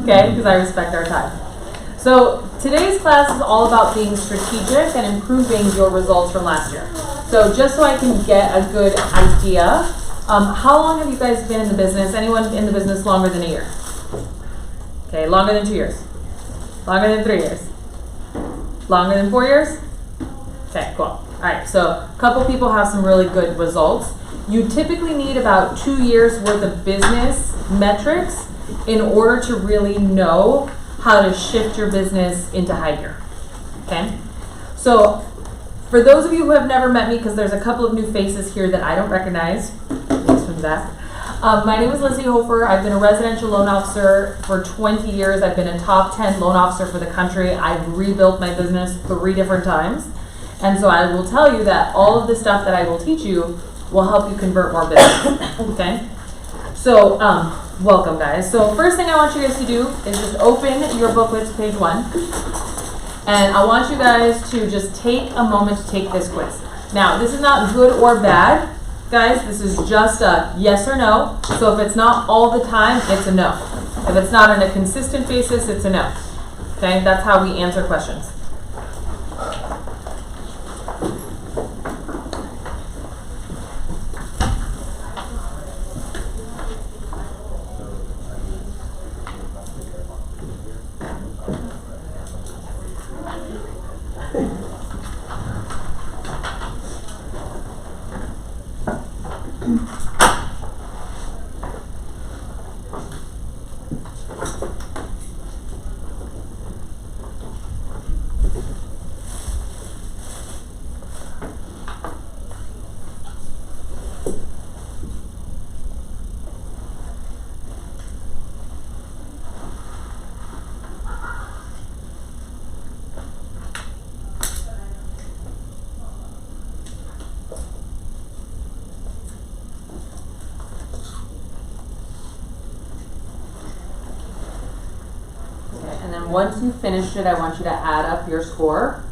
okay? Because I respect our time. So today's class is all about being strategic and improving your results from last year. So just so I can get a good idea, how long have you guys been in the business? Anyone in the business longer than a year? Okay, longer than 2 years? Longer than 3 years? Longer than 4 years? Okay, cool. All right, so a couple people have some really good results. You typically need about 2 years worth of business metrics in order to really know how to shift your business into high gear. Okay? So for those of you who have never met me, because there's a couple of new faces here that I don't recognize, thanks from that. My name is Lizy Hoeffer. I've been a residential loan officer for 20 years. I've been a top 10 loan officer for the country. I've rebuilt my business 3 different times. And so I will tell you that all of the stuff that I will teach you will help you convert more business. Okay? So, welcome guys. So first thing I want you guys to do is just open your booklet to page 1. And I want you guys to just take a moment to take this quiz. Now, this is not good or bad. Guys, this is just a yes or no. So if it's not all the time, it's a no. If it's not on a consistent basis, it's a no. Okay, that's how we answer questions. And then once you finish it, I want you to add up your score.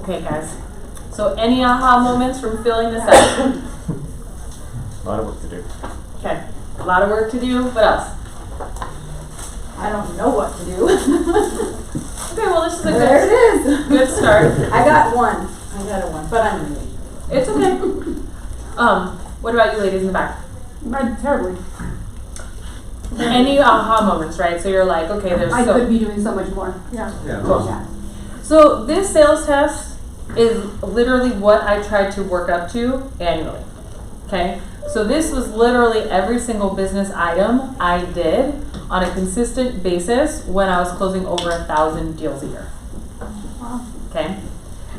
Okay, guys. So any aha moments from filling this out? A lot of work to do. Okay. A lot of work to do. What else? I don't know what to do. Okay, well this is a There it is. good start. I got one, but I'm gonna leave. It's okay. What about you ladies in the back? Terribly. Any aha moments, right? So you're like, okay, there's I could be doing so much more. Yeah. Cool. Yeah. So this sales test is literally what I tried to work up to annually. Okay? So this was literally every single business item I did on a consistent basis when I was closing over 1,000 deals a year. Wow. Okay?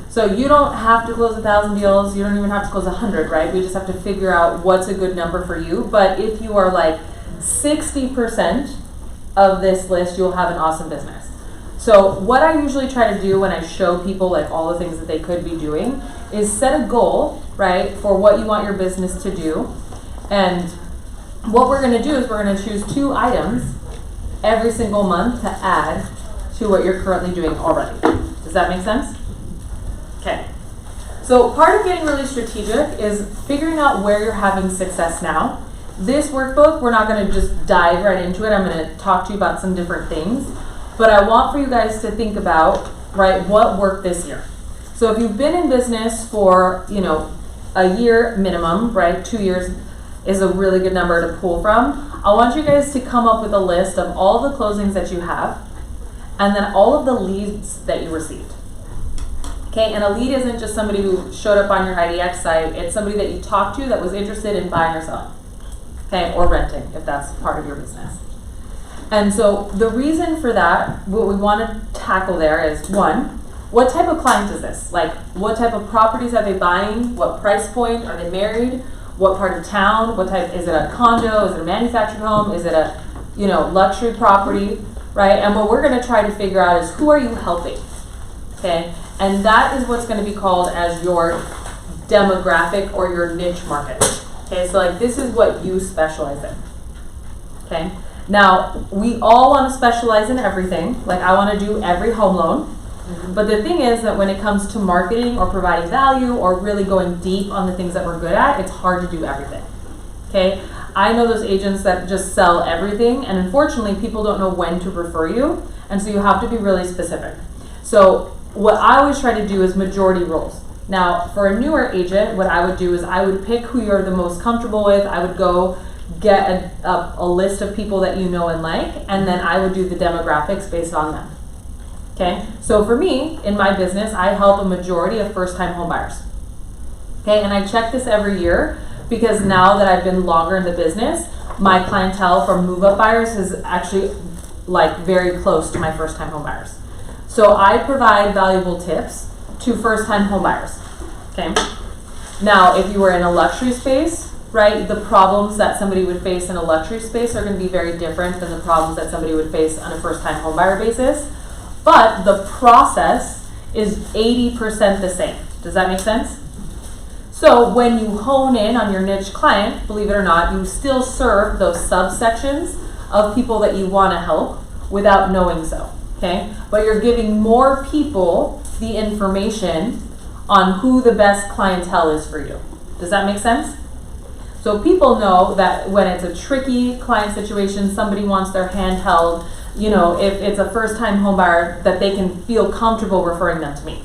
So you don't have to close 1,000 deals. You don't even have to close 100, right? We just have to figure out what's a good number for you. But if you are like 60% of this list, you'll have an awesome business. So what I usually try to do when I show people like all the things that they could be doing is set a goal, right, for what you want your business to do. And what we're going to do is we're going to choose 2 items every single month to add to what you're currently doing already. Does that make sense? Okay. So part of getting really strategic is figuring out where you're having success now. This workbook, we're not going to just dive right into it. I'm going to talk to you about some different things. But I want for you guys to think about, right, what worked this year. So if you've been in business for, a year minimum, right, 2 years is a really good number to pull from. I want you guys to come up with a list of all the closings that you have and then all of the leads that you received. Okay, and a lead isn't just somebody who showed up on your IDX site. It's somebody that you talked to that was interested in buying or selling, okay, or renting if that's part of your business. And so the reason for that, what we want to tackle there is, 1, what type of client is this? Like, what type of properties are they buying? What price point? Are they married? What part of town? What type? Is it a condo? Is it a manufactured home? Is it a, luxury property, right? And what we're going to try to figure out is, who are you helping? Okay, and that is what's going to be called as your demographic or your niche market. Okay, so like this is what you specialize in. Okay. Now, we all want to specialize in everything. Like, I want to do every home loan. But the thing is that when it comes to marketing or providing value or really going deep on the things that we're good at, it's hard to do everything. Okay? I know those agents that just sell everything, and unfortunately, people don't know when to refer you, and so you have to be really specific. So what I always try to do is majority roles. Now, for a newer agent, what I would do is I would pick who you're the most comfortable with. I would go get a list of people that you know and like, and then I would do the demographics based on them. Okay, so for me, in my business, I help a majority of first-time home buyers. Okay, and I check this every year because now that I've been longer in the business, my clientele from move-up buyers is actually like very close to my first-time home buyers. So I provide valuable tips to first-time home buyers. Okay, now if you were in a luxury space, right, the problems that somebody would face in a luxury space are going to be very different than the problems that somebody would face on a first-time homebuyer basis. But the process is 80% the same. Does that make sense? So when you hone in on your niche client, believe it or not, you still serve those subsections of people that you want to help without knowing so. Okay? But you're giving more people the information on who the best clientele is for you. Does that make sense? So people know that when it's a tricky client situation, somebody wants their hand held, if it's a first-time home buyer, that they can feel comfortable referring them to me.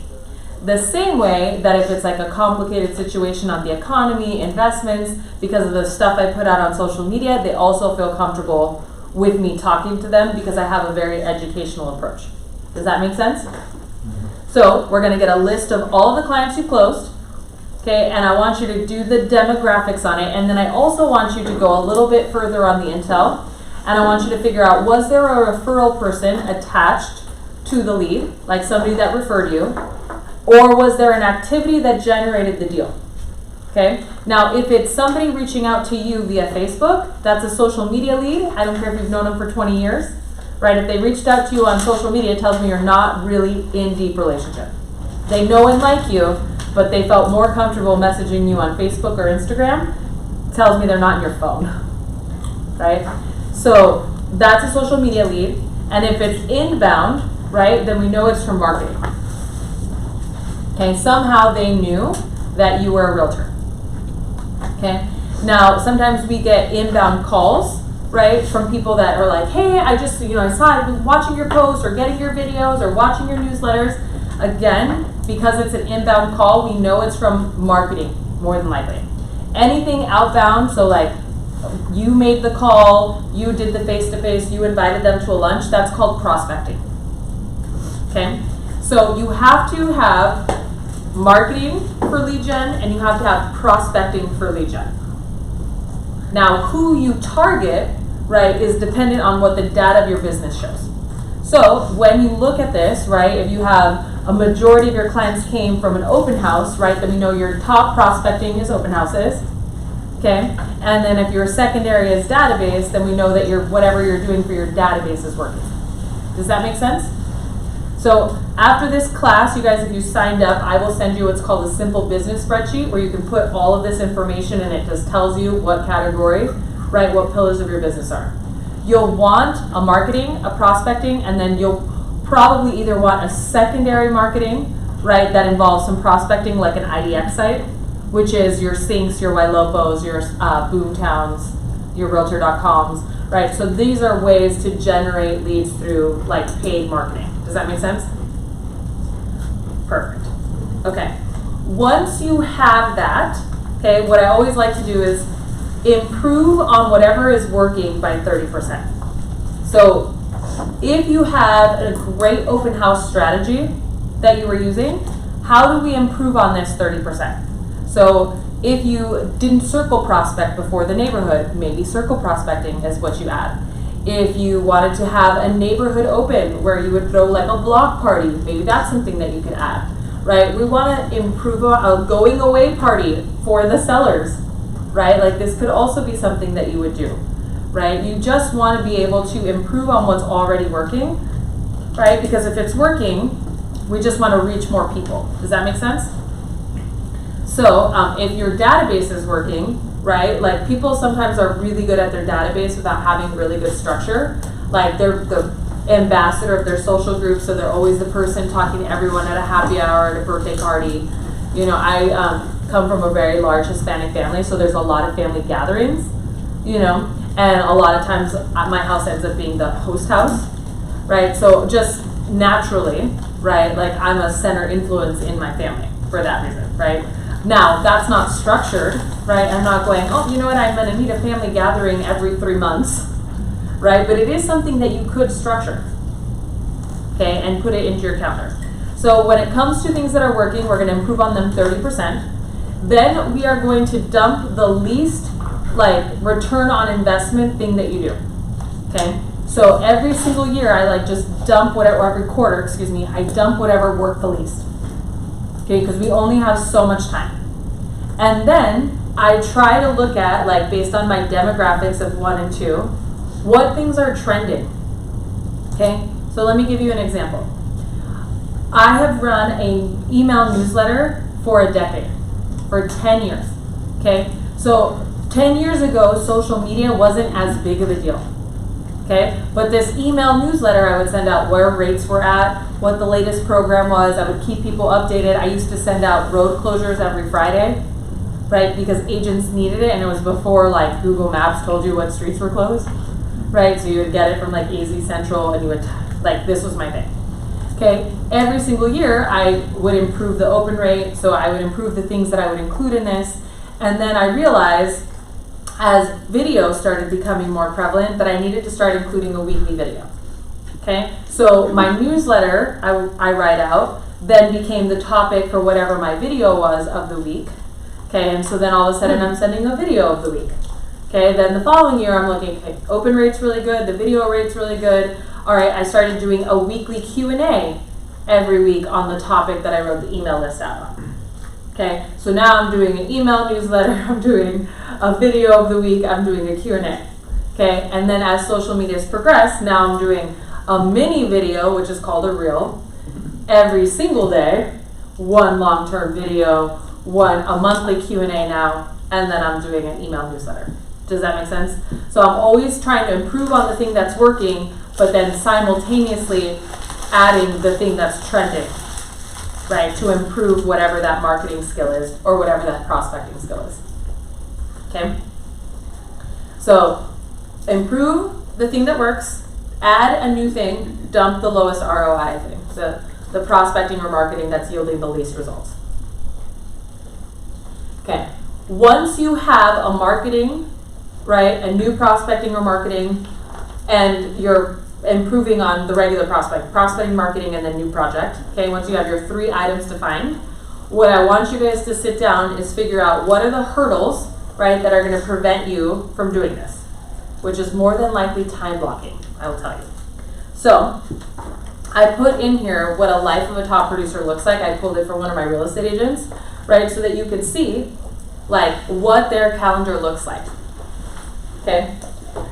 The same way that if it's like a complicated situation on the economy, investments, because of the stuff I put out on social media, they also feel comfortable with me talking to them because I have a very educational approach. Does that make sense? So we're going to get a list of all of the clients you closed. Okay, and I want you to do the demographics on it, and then I also want you to go a little bit further on the intel, and I want you to figure out, was there a referral person attached to the lead, like somebody that referred you, or was there an activity that generated the deal? Okay, now if it's somebody reaching out to you via Facebook, that's a social media lead. I don't care if you've known them for 20 years, right? If they reached out to you on social media, it tells me you're not really in deep relationship. They know and like you, but they felt more comfortable messaging you on Facebook or Instagram, tells me they're not in your phone, right? So that's a social media lead. And if it's inbound, right, then we know it's from marketing. Okay, somehow they knew that you were a realtor. Okay, now sometimes we get inbound calls, right, from people that are like, hey, I just, I saw I've been watching your posts or getting your videos or watching your newsletters. Again, because it's an inbound call, we know it's from marketing, more than likely. Anything outbound, so like you made the call, you did the face-to-face, you invited them to a lunch, that's called prospecting. Okay? So you have to have marketing for lead gen, and you have to have prospecting for lead gen. Now, who you target, right, is dependent on what the data of your business shows. So when you look at this, right, if you have a majority of your clients came from an open house, right, then we know your top prospecting is open houses. Okay, and then if your secondary is database, then we know that whatever you're doing for your database is working. Does that make sense? So after this class, you guys, if you signed up, I will send you what's called a simple business spreadsheet where you can put all of this information and it just tells you what category, right, what pillars of your business are. You'll want a marketing, a prospecting, and then you'll probably either want a secondary marketing, right, that involves some prospecting like an IDX site, which is your Sinks, your Yelopos, your Boomtowns, your Realtor.coms, right? So these are ways to generate leads through like paid marketing. Does that make sense? Perfect. Okay. Once you have that, okay, what I always like to do is improve on whatever is working by 30%. So if you have a great open house strategy that you were using, how do we improve on this 30%? So if you didn't circle prospect before the neighborhood, maybe circle prospecting is what you add. If you wanted to have a neighborhood open where you would throw like a block party, maybe that's something that you could add, right? We want to improve a going away party for the sellers, right? Like this could also be something that you would do, right? You just want to be able to improve on what's already working, right? Because if it's working, we just want to reach more people. Does that make sense? So if your database is working, right, like people sometimes are really good at their database without having really good structure. Like they're the ambassador of their social group, so they're always the person talking to everyone at a happy hour, at a birthday party. You know, I come from a very large Hispanic family, so there's a lot of family gatherings, you know, and a lot of times my house ends up being the host house, right? So just naturally, right, like I'm a center influence in my family for that reason, right? Now, that's not structured, right? I'm not going, oh, you know what, I'm going to need a family gathering every 3 months, right? But it is something that you could structure, okay, and put it into your calendar. So when it comes to things that are working, we're going to improve on them 30%. Then we are going to dump the least, like, return on investment thing that you do, okay? So every single year, I like just dump whatever, or every quarter, excuse me, I dump whatever worked the least. Okay, because we only have so much time. And then I try to look at, like, based on my demographics of 1 and 2, what things are trending. Okay, so let me give you an example. I have run an email newsletter for a decade, for 10 years. Okay, so 10 years ago, social media wasn't as big of a deal. Okay, but this email newsletter I would send out where rates were at, what the latest program was. I would keep people updated. I used to send out road closures every Friday, right? Because agents needed it, and it was before like Google Maps told you what streets were closed, right? So you would get it from like AZ Central, and you would like, this was my thing. Okay, every single year I would improve the open rate, so I would improve the things that I would include in this, and then I realized as video started becoming more prevalent that I needed to start including a weekly video. Okay, so my newsletter I write out then became the topic for whatever my video was of the week. Okay, and so then all of a sudden I'm sending a video of the week. Okay, then the following year I'm looking, okay, open rate's really good, the video rate's really good. All right, I started doing a weekly Q&A every week on the topic that I wrote the email list out on. Okay, so now I'm doing an email newsletter, I'm doing a video of the week, I'm doing a Q&A. Okay, and then as social media's progressed, now I'm doing a mini video, which is called a reel, every single day, one long-term video, a monthly Q&A now, and then I'm doing an email newsletter. Does that make sense? So I'm always trying to improve on the thing that's working, but then simultaneously adding the thing that's trending, right, to improve whatever that marketing skill is or whatever that prospecting skill is. Okay? So improve the thing that works, add a new thing, dump the lowest ROI thing, the prospecting or marketing that's yielding the least results. Okay, once you have a marketing, right, a new prospecting or marketing, and you're improving on the regular prospecting, marketing, and then new project, okay, once you have your 3 items defined, what I want you guys to sit down is figure out what are the hurdles, right, that are going to prevent you from doing this, which is more than likely time blocking, I will tell you. So I put in here what a life of a top producer looks like. I pulled it from one of my real estate agents, right? So that you could see like what their calendar looks like. Okay.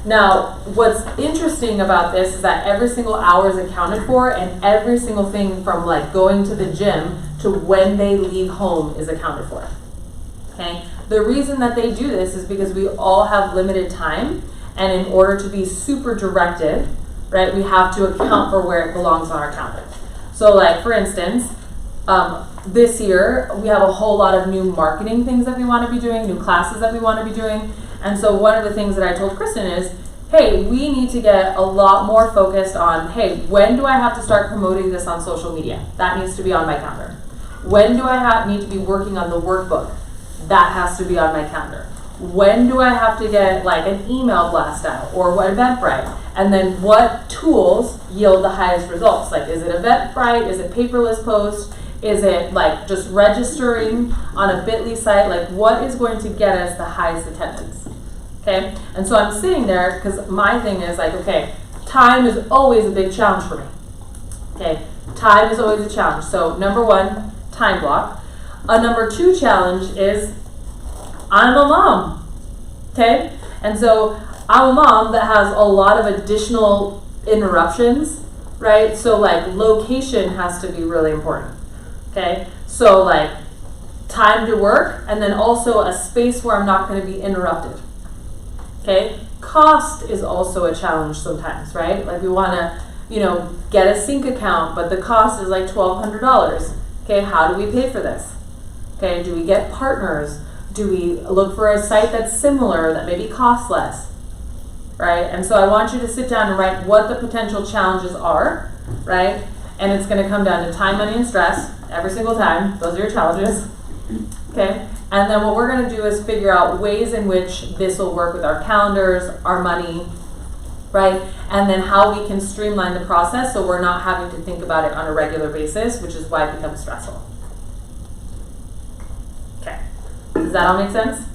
Now, what's interesting about this is that every single hour is accounted for, and every single thing from like going to the gym to when they leave home is accounted for. Okay. The reason that they do this is because we all have limited time, and in order to be super directed, right, we have to account for where it belongs on our calendar. So like, for instance, this year we have a whole lot of new marketing things that we want to be doing, new classes that we want to be doing. And so one of the things that I told Kristen is, hey, we need to get a lot more focused on, hey, when do I have to start promoting this on social media? That needs to be on my calendar. When do I need to be working on the workbook? That has to be on my calendar. When do I have to get like an email blast out or what Eventbrite? And then what tools yield the highest results? Like, is it Eventbrite? Is it paperless post? Is it like just registering on a bit.ly site? Like, what is going to get us the highest attendance? Okay, and so I'm sitting there because my thing is like, okay, time is always a big challenge for me. Okay, time is always a challenge. So number one, time block. A number two challenge is I'm a mom. Okay, and so I'm a mom that has a lot of additional interruptions, right? So like location has to be really important. Okay, so like time to work, and then also a space where I'm not going to be interrupted. Okay, cost is also a challenge sometimes, right? Like we want to, get a sync account, but the cost is like $1,200. Okay, how do we pay for this? Okay, do we get partners? Do we look for a site that's similar that maybe costs less? Right? And so I want you to sit down and write what the potential challenges are, right? And it's going to come down to time, money, and stress every single time. Those are your challenges. Okay? And then what we're going to do is figure out ways in which this will work with our calendars, our money, right? And then how we can streamline the process so we're not having to think about it on a regular basis, which is why it becomes stressful. Okay. Does that all make sense?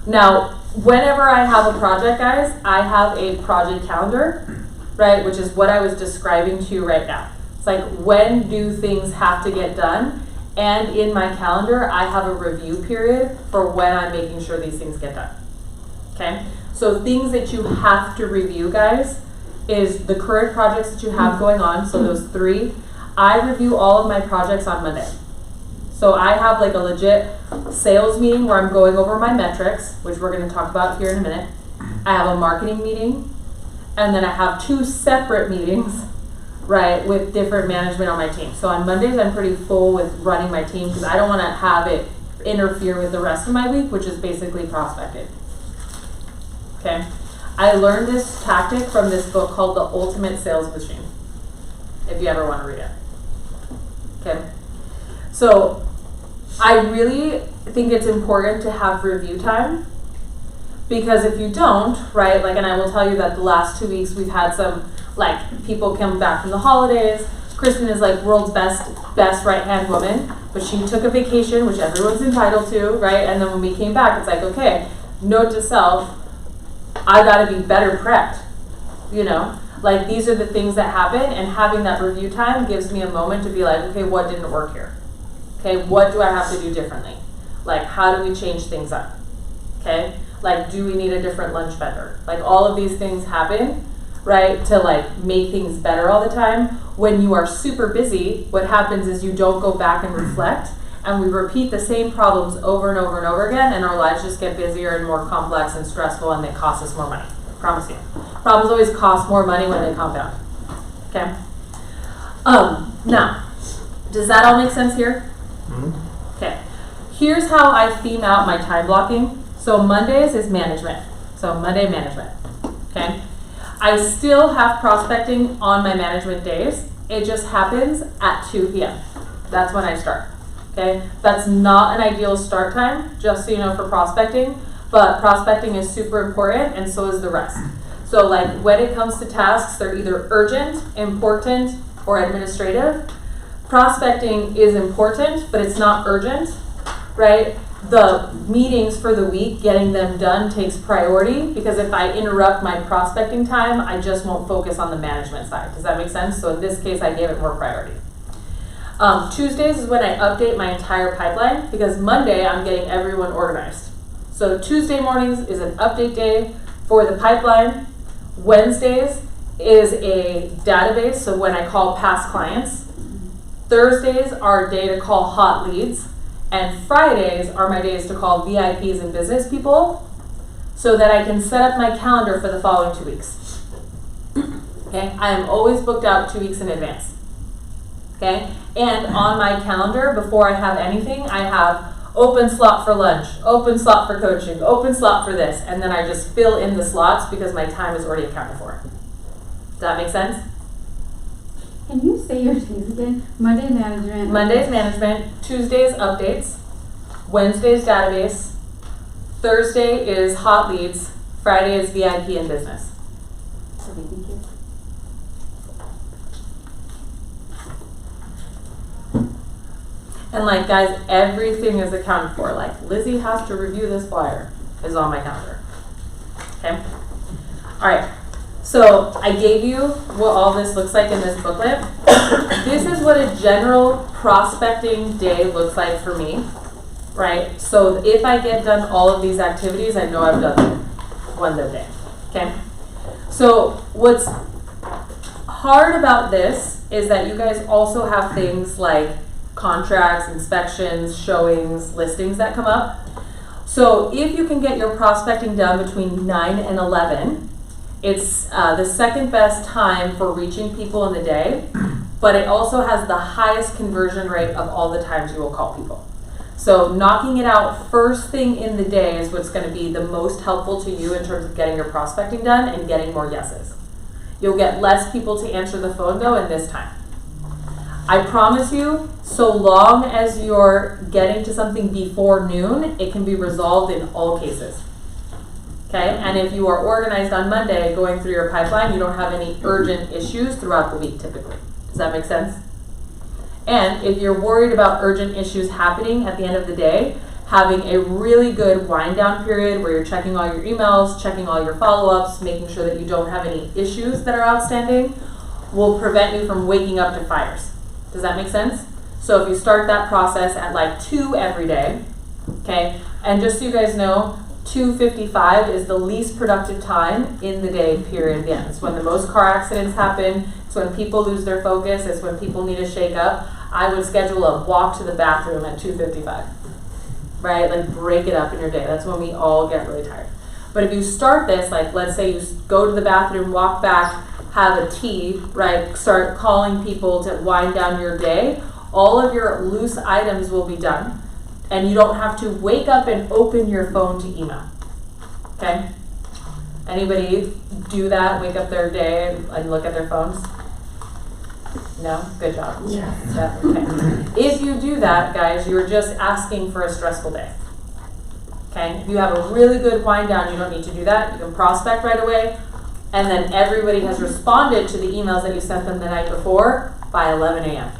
Now, whenever I have a project, guys, I have a project calendar, right? Which is what I was describing to you right now. It's like, when do things have to get done? And in my calendar, I have a review period for when I'm making sure these things get done. Okay? So things that you have to review, guys, is the current projects that you have going on. So those 3. I review all of my projects on Monday. So I have like a legit sales meeting where I'm going over my metrics, which we're going to talk about here in a minute. I have a marketing meeting, and then I have 2 separate meetings, right, with different management on my team. So on Mondays, I'm pretty full with running my team because I don't want to have it interfere with the rest of my week, which is basically prospecting. Okay? I learned this tactic from this book called The Ultimate Sales Machine, if you ever want to read it. Okay? So I really think it's important to have review time, because if you don't, right, like, and I will tell you that the last 2 weeks we've had some, like, people come back from the holidays. Kristen is like world's best right-hand woman, but she took a vacation, which everyone's entitled to, right? And then when we came back, it's like, okay, note to self, I gotta be better prepped, Like, these are the things that happen, and having that review time gives me a moment to be like, okay, what didn't work here? Okay, what do I have to do differently? Like, how do we change things up? Okay, like, do we need a different lunch vendor? Like, all of these things happen, right, to like make things better all the time. When you are super busy, what happens is you don't go back and reflect, and we repeat the same problems over and over and over again, and our lives just get busier and more complex and stressful, and they cost us more money. Promise you. Problems always cost more money when they compound. Okay? Now, does that all make sense here? Mm-hmm. Okay. Here's how I theme out my time blocking. So Mondays is management. So Monday management. Okay? I still have prospecting on my management days. It just happens at 2 p.m. That's when I start. Okay? That's not an ideal start time, just so you know, for prospecting. But prospecting is super important, and so is the rest. So like, when it comes to tasks, they're either urgent, important, or administrative. Prospecting is important, but it's not urgent, right? the meetings for the week, getting them done takes priority, because if I interrupt my prospecting time, I just won't focus on the management side. Does that make sense? So in this case, I gave it more priority. Tuesdays is when I update my entire pipeline, because Monday I'm getting everyone organized. So Tuesday mornings is an update day for the pipeline. Wednesdays is a database, so when I call past clients. Thursdays are a day to call hot leads. And Fridays are my days to call VIPs and business people, so that I can set up my calendar for the following 2 weeks. Okay, I am always booked out 2 weeks in advance. Okay, and on my calendar, before I have anything, I have open slot for lunch, open slot for coaching, open slot for this, and then I just fill in the slots because my time is already accounted for. Does that make sense? Can you say your days again? Monday management. Monday's management, Tuesday's updates, Wednesday's database, Thursday is hot leads, Friday is VIP and business. Okay, thank you. And like, guys, everything is accounted for. Like, Lizzie has to review this flyer is on my calendar. Okay? All right. So I gave you what all this looks like in this booklet. This is what a general prospecting day looks like for me, right? So if I get done all of these activities, I know I've done one day, okay? So what's hard about this is that you guys also have things like contracts, inspections, showings, listings that come up. So if you can get your prospecting done between 9 and 11, it's the second best time for reaching people in the day, but it also has the highest conversion rate of all the times you will call people. So knocking it out first thing in the day is what's going to be the most helpful to you in terms of getting your prospecting done and getting more yeses. You'll get less people to answer the phone though in this time. I promise you, so long as you're getting to something before noon, it can be resolved in all cases. Okay, and if you are organized on Monday going through your pipeline, you don't have any urgent issues throughout the week typically. Does that make sense? And if you're worried about urgent issues happening at the end of the day, having a really good wind down period where you're checking all your emails, checking all your follow-ups, making sure that you don't have any issues that are outstanding will prevent you from waking up to fires. Does that make sense? So if you start that process at like 2 every day, okay, and just so you guys know, 2:55 is the least productive time in the day period. Again, it's when the most car accidents happen. It's when people lose their focus. It's when people need to shake up. I would schedule a walk to the bathroom at 2:55, right? Like break it up in your day. That's when we all get really tired. But if you start this, like let's say you go to the bathroom, walk back, have a tea, right? Start calling people to wind down your day. All of your loose items will be done. And you don't have to wake up and open your phone to email. Okay? Anybody do that? Wake up their day and look at their phones? No? Good job. Yeah. Okay. If you do that, guys, you're just asking for a stressful day. Okay? If you have a really good wind down, you don't need to do that. You can prospect right away. And then everybody has responded to the emails that you sent them the night before by 11 a.m.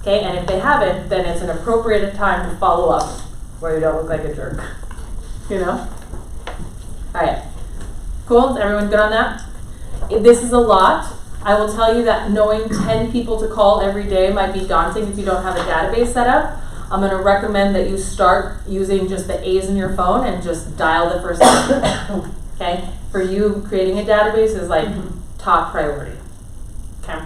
Okay, and if they haven't, then it's an appropriate time to follow up where you don't look like a jerk. You know? Alright. Cool? Is everyone good on that? This is a lot. I will tell you that knowing 10 people to call every day might be daunting if you don't have a database set up. I'm going to recommend that you start using just the A's in your phone and just dial the first name. Okay? For you, creating a database is like top priority. Okay?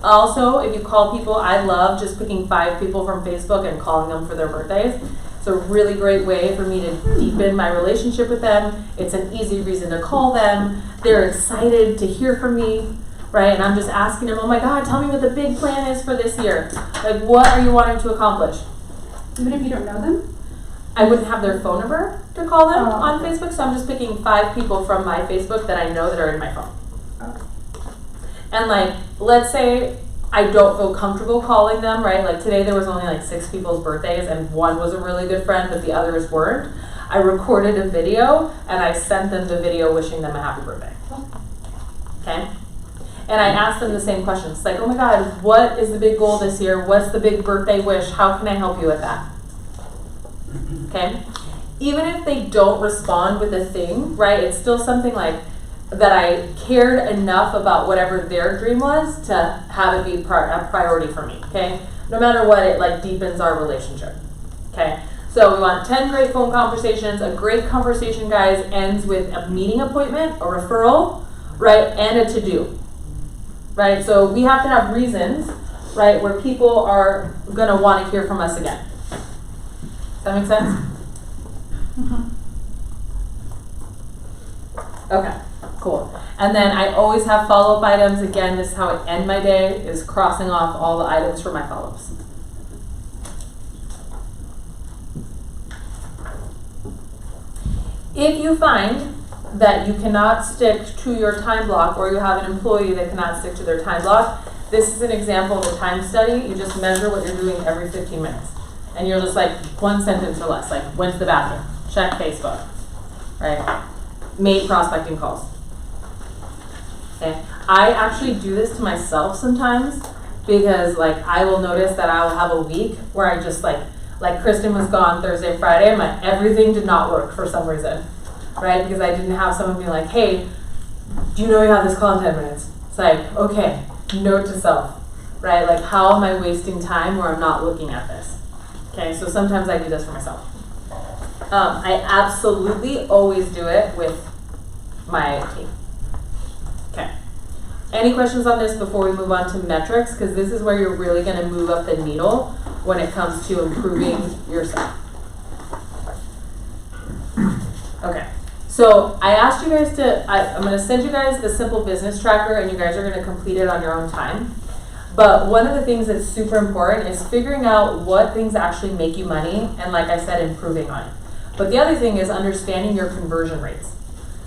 Also, if you call people, I love just picking 5 people from Facebook and calling them for their birthdays. It's a really great way for me to deepen my relationship with them. It's an easy reason to call them. They're excited to hear from me, right? And I'm just asking them, oh my God, tell me what the big plan is for this year. Like, what are you wanting to accomplish? Even if you don't know them? I wouldn't have their phone number to call them on Facebook, so I'm just picking 5 people from my Facebook that I know that are in my phone. And like, let's say I don't feel comfortable calling them, right? Like today there was only like 6 people's birthdays and one was a really good friend, but the others weren't. I recorded a video and I sent them the video wishing them a happy birthday. Okay? And I asked them the same questions. Like, oh my God, what is the big goal this year? What's the big birthday wish? How can I help you with that? okay? Even if they don't respond with a thing, right, it's still something like that I cared enough about whatever their dream was to have it be a priority for me, okay? No matter what, it like deepens our relationship, okay? So we want 10 great phone conversations. A great conversation, guys, ends with a meeting appointment, a referral, right, and a to-do, right? So we have to have reasons, right, where people are gonna wanna hear from us again. Does that make sense? Okay, cool. And then I always have follow-up items. Again, this is how I end my day, is crossing off all the items for my follow-ups. If you find that you cannot stick to your time block, or you have an employee that cannot stick to their time block, this is an example of a time study. You just measure what you're doing every 15 minutes. And you're just like one sentence or less, like when's the bathroom? Check Facebook, right? Made prospecting calls. Okay. I actually do this to myself sometimes because like I will notice that I will have a week where I just like Kristen was gone Thursday, Friday, and my everything did not work for some reason, right? Because I didn't have someone be like, hey, do you know you have this call in 10 minutes? It's like, okay, note to self, right? Like, how am I wasting time where I'm not looking at this? Okay, so sometimes I do this for myself. I absolutely always do it with my team. Okay. Any questions on this before we move on to metrics? Because this is where you're really going to move up the needle when it comes to improving yourself. Okay. So I asked you guys to, I'm going to send you guys the simple business tracker, and you guys are going to complete it on your own time. But one of the things that's super important is figuring out what things actually make you money, and like I said, improving on it. But the other thing is understanding your conversion rates.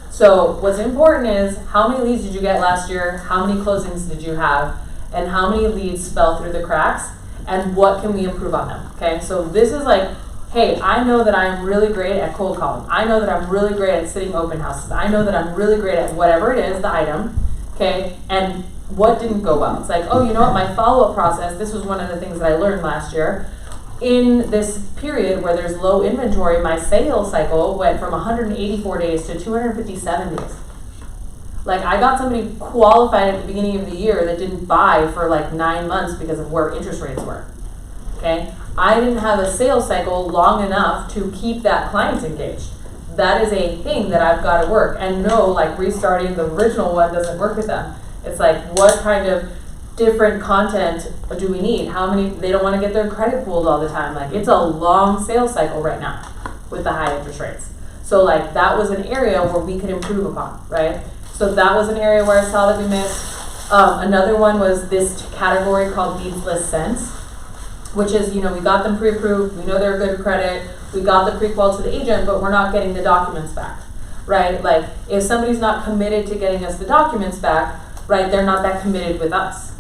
So what's important is how many leads did you get last year, how many closings did you have, and how many leads fell through the cracks, and what can we improve on them, okay? So this is like, hey, I know that I'm really great at cold calling. I know that I'm really great at sitting open houses. I know that I'm really great at whatever it is, the item, okay? And what didn't go well? It's like, oh, you know what, my follow-up process, this was one of the things that I learned last year. In this period where there's low inventory, my sales cycle went from 184 days to 257 days. Like, I got somebody qualified at the beginning of the year that didn't buy for like 9 months because of where interest rates were, okay? I didn't have a sales cycle long enough to keep that client engaged. That is a thing that I've got to work. And no, like restarting the original one doesn't work with them. It's like, what kind of different content do we need? How many, they don't want to get their credit pulled all the time. Like, it's a long sales cycle right now with the high interest rates. So like, that was an area where we could improve upon, right? So that was an area where I saw that we missed. Another one was this category called leads list sends, which is, you know, we got them pre-approved, we know they're good credit, we got the pre-qual to the agent, but we're not getting the documents back, right? Like, if somebody's not committed to getting us the documents back, right, they're not that committed with us.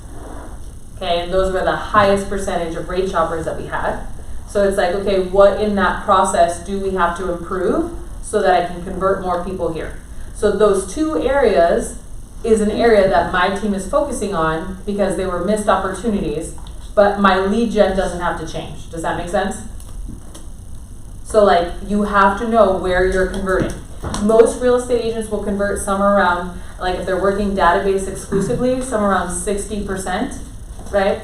Okay, and those were the highest percentage of rate shoppers that we had. So it's like, okay, what in that process do we have to improve so that I can convert more people here? So those two areas is an area that my team is focusing on because they were missed opportunities, but my lead gen doesn't have to change. Does that make sense? So like, you have to know where you're converting. Most real estate agents will convert somewhere around, like if they're working database exclusively, somewhere around 60%, right?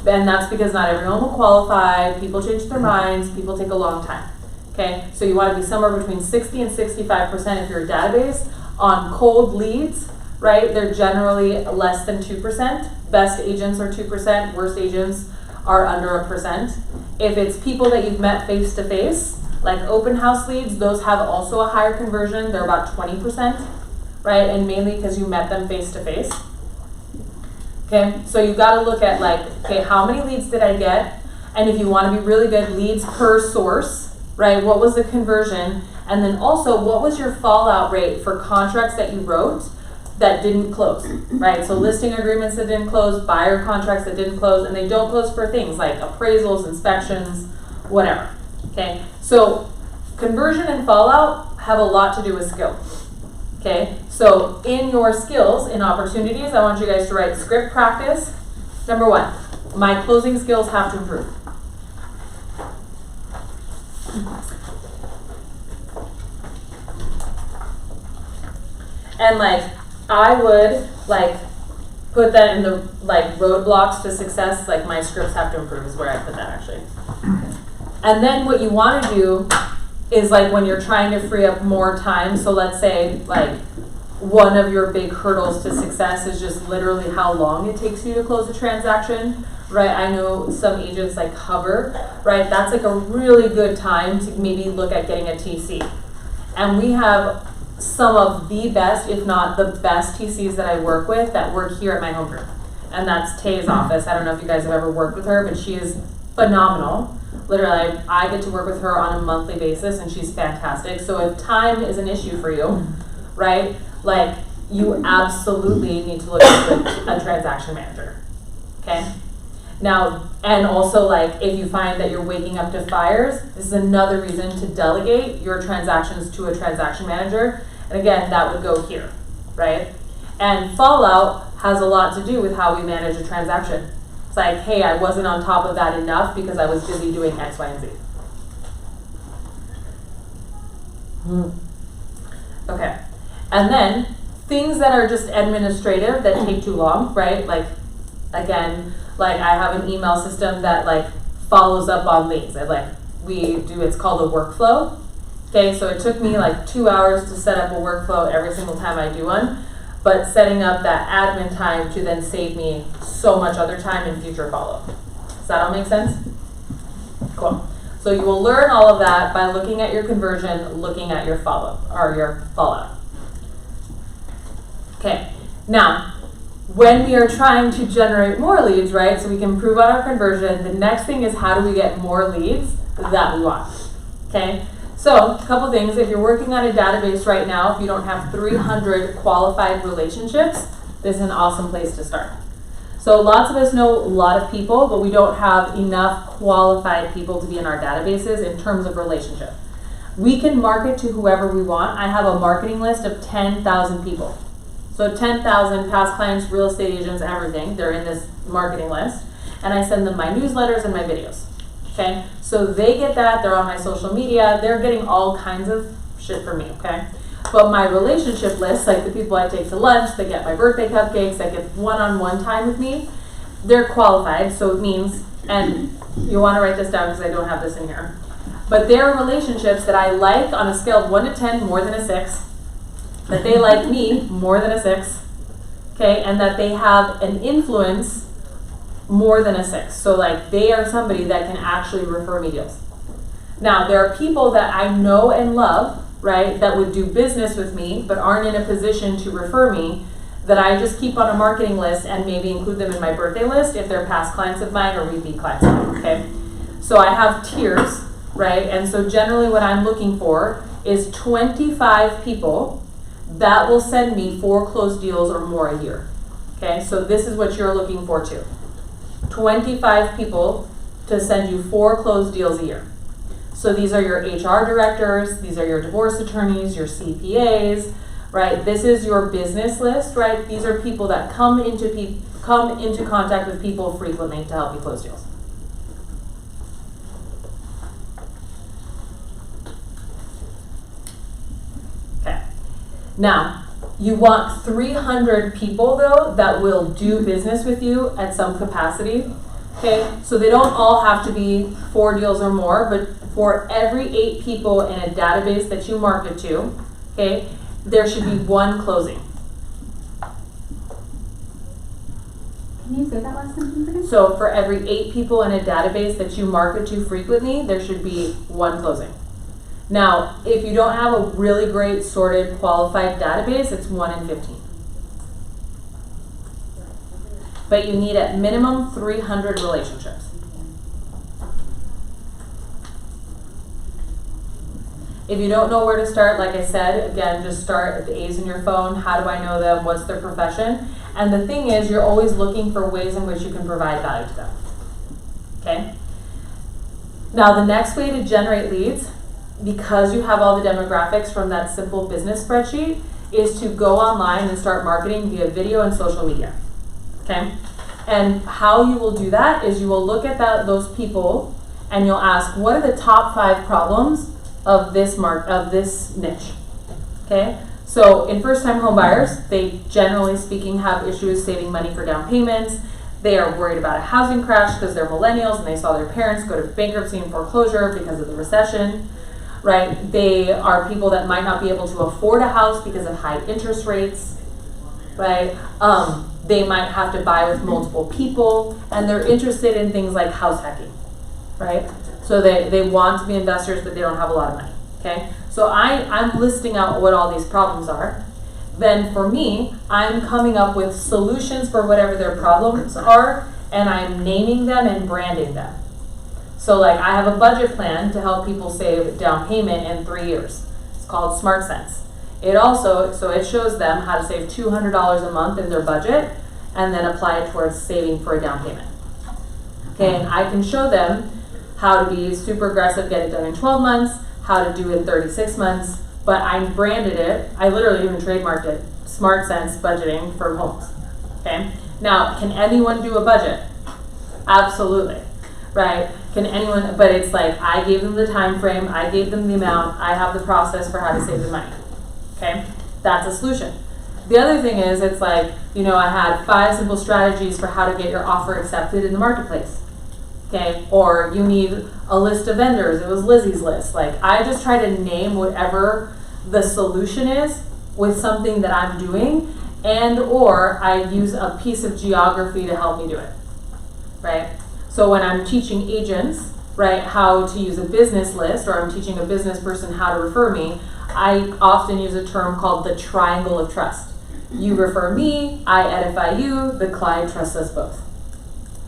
And that's because not everyone will qualify, people change their minds, people take a long time, okay? So you want to be somewhere between 60 and 65% if you're a database. On cold leads, right, they're generally less than 2%. Best agents are 2%, worst agents are under 1%. If it's people that you've met face-to-face, like open house leads, those have also a higher conversion. They're about 20%, right? And mainly because you met them face-to-face. Okay, so you got to look at like, okay, how many leads did I get? And if you want to be really good, leads per source, right? What was the conversion? And then also, what was your fallout rate for contracts that you wrote that didn't close, right? So listing agreements that didn't close, buyer contracts that didn't close, and they don't close for things like appraisals, inspections, whatever, okay? So conversion and fallout have a lot to do with skill, okay? So in your skills, in opportunities, I want you guys to write script practice. Number 1, my closing skills have to improve. And like, I would like put that in the like roadblocks to success, like my scripts have to improve is where I put that actually. And then what you want to do is like when you're trying to free up more time, so let's say like one of your big hurdles to success is just literally how long it takes you to close a transaction, right? I know some agents like Hoeffer, right? That's like a really good time to maybe look at getting a TC. And we have some of the best, if not the best TCs that I work with that work here at my home group. And that's Tay's office. I don't know if you guys have ever worked with her, but she is phenomenal. Literally, I get to work with her on a monthly basis and she's fantastic. So if time is an issue for you, right, like you absolutely need to look at a transaction manager, okay? Now, and also like if you find that you're waking up to fires, this is another reason to delegate your transactions to a transaction manager. And again, that would go here, right? And fallout has a lot to do with how we manage a transaction. It's like, hey, I wasn't on top of that enough because I was busy doing X, Y, and Z. Okay. And then things that are just administrative that take too long, right? Like, again, like I have an email system that like follows up on leads. And like we do, it's called a workflow. Okay, so it took me like 2 hours to set up a workflow every single time I do one. But setting up that admin time to then save me so much other time in future follow-up. Does that all make sense? Cool. So you will learn all of that by looking at your conversion, looking at your follow-up or your fallout. Okay. Now, when we are trying to generate more leads, right, so we can improve on our conversion, the next thing is how do we get more leads that we want? Okay. So, a couple things. If you're working on a database right now, if you don't have 300 qualified relationships, this is an awesome place to start. So lots of us know a lot of people, but we don't have enough qualified people to be in our databases in terms of relationship. We can market to whoever we want. I have a marketing list of 10,000 people. So 10,000 past clients, real estate agents, everything. They're in this marketing list. And I send them my newsletters and my videos. Okay, so they get that, they're on my social media, they're getting all kinds of shit from me, okay? But my relationship list, like the people I take to lunch, they get my birthday cupcakes, they get one-on-one time with me, they're qualified, so it means, and you wanna write this down because I don't have this in here, but they're relationships that I like on a scale of 1 to 10, more than a 6, that they like me more than a 6, okay, and that they have an influence more than a 6. So like they are somebody that can actually refer me deals. Now there are people that I know and love, right, that would do business with me but aren't in a position to refer me, that I just keep on a marketing list and maybe include them in my birthday list if they're past clients of mine or repeat clients of mine, okay? So I have tiers, right, and so generally what I'm looking for is 25 people that will send me 4 closed deals or more a year, okay? So this is what you're looking for too. 25 people to send you 4 closed deals a year. So these are your HR directors, these are your divorce attorneys, your CPAs, right? This is your business list, right? These are people that come into contact with people frequently to help you close deals. Okay. Now, you want 300 people though that will do business with you at some capacity, okay? So they don't all have to be 4 deals or more, but for every 8 people in a database that you market to, okay, there should be 1 closing. Can you say that last sentence again? So for every 8 people in a database that you market to frequently, there should be 1 closing. Now, if you don't have a really great sorted qualified database, it's 1 in 15. But you need at minimum 300 relationships. If you don't know where to start, like I said, again, just start at the A's in your phone. How do I know them? What's their profession? And the thing is, you're always looking for ways in which you can provide value to them. Okay? Now, the next way to generate leads, because you have all the demographics from that simple business spreadsheet, is to go online and start marketing via video and social media. Okay? And how you will do that is you will look at those people and you'll ask, what are the top 5 problems of this niche? Okay? So in first-time home buyers, they generally speaking have issues saving money for down payments. They are worried about a housing crash because they're millennials and they saw their parents go to bankruptcy and foreclosure because of the recession, right? They are people that might not be able to afford a house because of high interest rates, right? They might have to buy with multiple people, and they're interested in things like house hacking, right? So they want to be investors, but they don't have a lot of money, okay? So I'm listing out what all these problems are. Then for me, I'm coming up with solutions for whatever their problems are, and I'm naming them and branding them. So like I have a budget plan to help people save down payment in 3 years. It's called Smart Sense. It also, so it shows them how to save $200 a month in their budget and then apply it towards saving for a down payment. Okay, and I can show them how to be super aggressive, get it done in 12 months, how to do it in 36 months, but I branded it, I literally even trademarked it, Smart Sense Budgeting for Homes, okay? Now, can anyone do a budget? Absolutely, right? Can anyone, but it's like, I gave them the time frame, I gave them the amount, I have the process for how to save the money, okay? That's a solution. The other thing is, it's like, you know, I had 5 simple strategies for how to get your offer accepted in the marketplace. Okay, or you need a list of vendors. It was Lizy's list. Like, I just try to name whatever the solution is with something that I'm doing, and or I use a piece of geography to help me do it, right? So when I'm teaching agents, right, how to use a business list, or I'm teaching a business person how to refer me, I often use a term called the triangle of trust. You refer me, I edify you, the client trusts us both.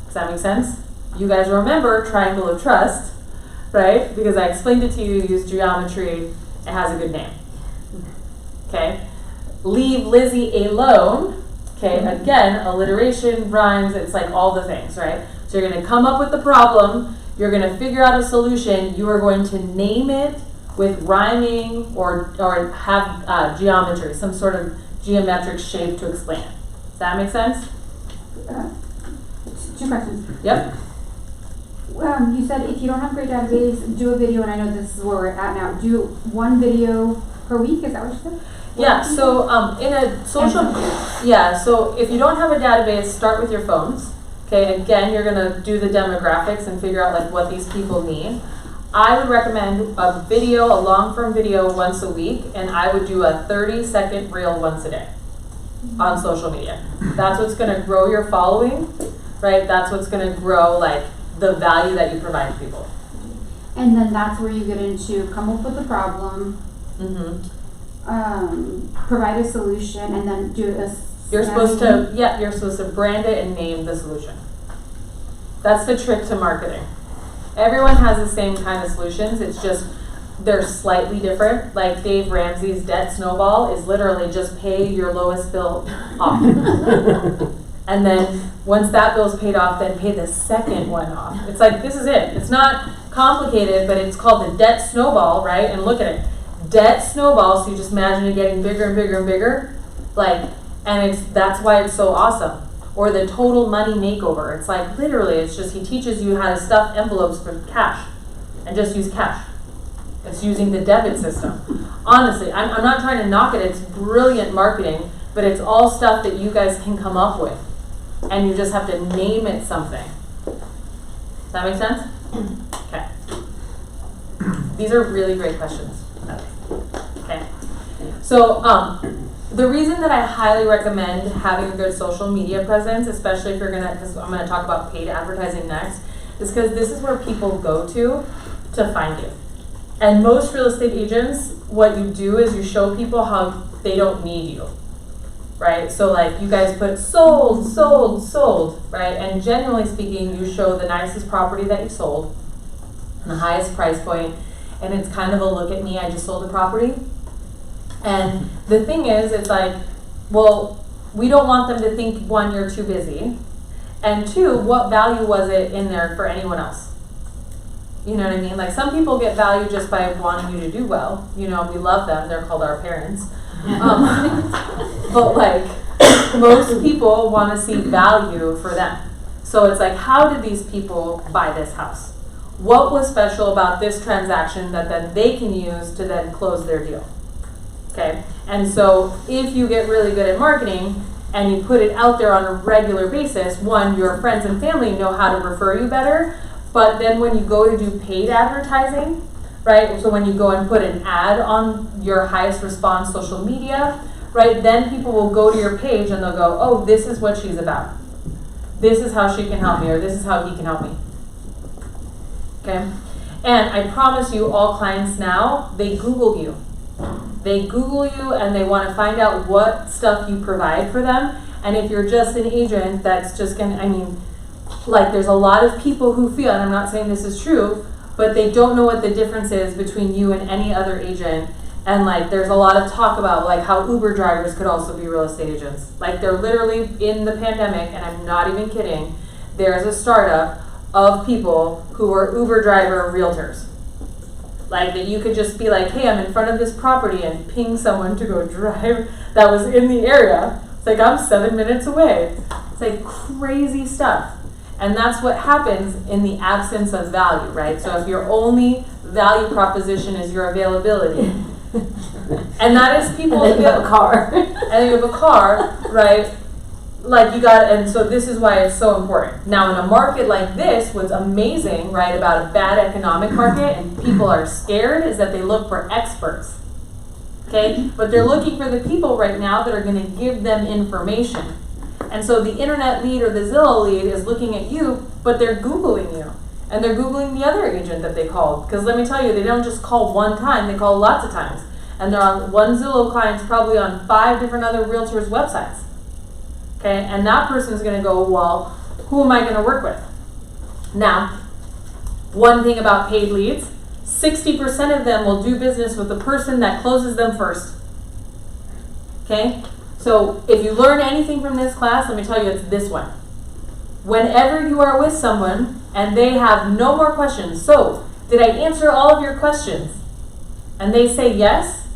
Does that make sense? You guys remember triangle of trust, right? Because I explained it to you, use geometry, it has a good name. Okay? Leave Lizy alone. Okay, again, alliteration, rhymes, it's like all the things, right? So you're gonna come up with the problem, you're gonna figure out a solution, you are going to name it with rhyming or have geometry, some sort of geometric shape to explain it. Does that make sense? 2 questions. Yep. You said if you don't have a great database, do a video, and I know this is where we're at now. Do 1 video per week. Is that what you said? Yeah. So in a social, so if you don't have a database, start with your phones. Okay. Again, you're gonna do the demographics and figure out like what these people need. I would recommend a video, a long form video once a week, and I would do a 30-second reel once a day on social media. That's what's gonna grow your following, right? That's what's gonna grow like the value that you provide to people. And then that's where you get into come up with a problem, provide a solution, and then do a You're supposed to brand it and name the solution. That's the trick to marketing. Everyone has the same kind of solutions, it's just they're slightly different. Like Dave Ramsey's debt snowball is literally just pay your lowest bill off. And then once that bill's paid off, then pay the second one off. It's like, this is it. It's not complicated, but it's called the debt snowball, right? And look at it. Debt snowball, so you just imagine it getting bigger and bigger and bigger. Like, and that's why it's so awesome. Or the total money makeover. It's like, literally, it's just, he teaches you how to stuff envelopes for cash. And just use cash. It's using the debit system. Honestly, I'm not trying to knock it. It's brilliant marketing, but it's all stuff that you guys can come up with. And you just have to name it something. Does that make sense? Okay. These are really great questions. Okay. So the reason that I highly recommend having a good social media presence, especially if you're because I'm gonna talk about paid advertising next, is because this is where people go to find you. And most real estate agents, what you do is you show people how they don't need you. Right? So like you guys put sold, sold, sold, right? And generally speaking, you show the nicest property that you sold, the highest price point, and it's kind of a look at me, I just sold a property. And the thing is, it's like, well, we don't want them to think, 1, you're too busy, and 2, what value was it in there for anyone else? You know what I mean? Like some people get value just by wanting you to do well. You know, we love them, they're called our parents. But like most people want to see value for them. So it's like, how did these people buy this house? What was special about this transaction that then they can use to then close their deal? Okay, And so if you get really good at marketing and you put it out there on a regular basis, one, your friends and family know how to refer you better, but then when you go to do paid advertising, right, so when you go and put an ad on your highest response social media, right, then people will go to your page and they'll go, oh, this is what she's about. This is how she can help me, or this is how he can help me. Okay? And I promise you, all clients now, they Google you. They Google you and they want to find out what stuff you provide for them. And if you're just an agent that's just going to, I mean, like there's a lot of people who feel, and I'm not saying this is true, but they don't know what the difference is between you and any other agent. And like there's a lot of talk about like how Uber drivers could also be real estate agents. Like they're literally in the pandemic, and I'm not even kidding, there's a startup of people who are Uber driver realtors. Like that you could just be like, hey, I'm in front of this property, and ping someone to go drive that was in the area. It's like, I'm 7 minutes away. It's like crazy stuff. And that's what happens in the absence of value, right? So if your only value proposition is your availability, and that is people And then you have a car. and you have a car, right? Like you got, and so this is why it's so important. Now in a market like this, what's amazing, right, about a bad economic market and people are scared is that they look for experts. Okay? But they're looking for the people right now that are going to give them information. And so the internet lead or the Zillow lead is looking at you, but they're Googling you. And they're Googling the other agent that they called. Because let me tell you, they don't just call one time, they call lots of times. And they're on one Zillow client's probably on 5 different other realtors' websites. Okay, and that person's going to go, well, who am I going to work with? Now, one thing about paid leads, 60% of them will do business with the person that closes them first. Okay, so if you learn anything from this class, let me tell you, it's this one. Whenever you are with someone and they have no more questions, so did I answer all of your questions? And they say yes,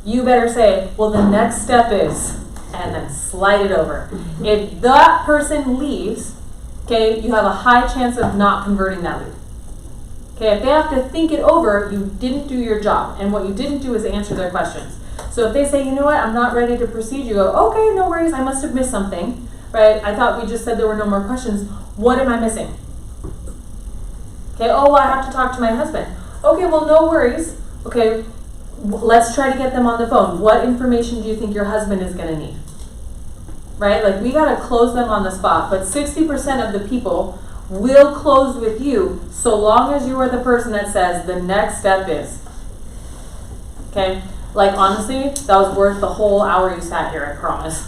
you better say, well, the next step is, and then slide it over. If that person leaves, okay, you have a high chance of not converting that lead. Okay, if they have to think it over, you didn't do your job. And what you didn't do is answer their questions. So if they say, you know what, I'm not ready to proceed, you go, okay, no worries, I must have missed something, right? I thought we just said there were no more questions. What am I missing? Okay, oh, well, I have to talk to my husband. Okay, well, no worries. Okay, let's try to get them on the phone. What information do you think your husband is going to need? Right? Like, we got to close them on the spot. But 60% of the people will close with you so long as you are the person that says the next step is. Okay? Like, honestly, that was worth the whole hour you sat here, I promise.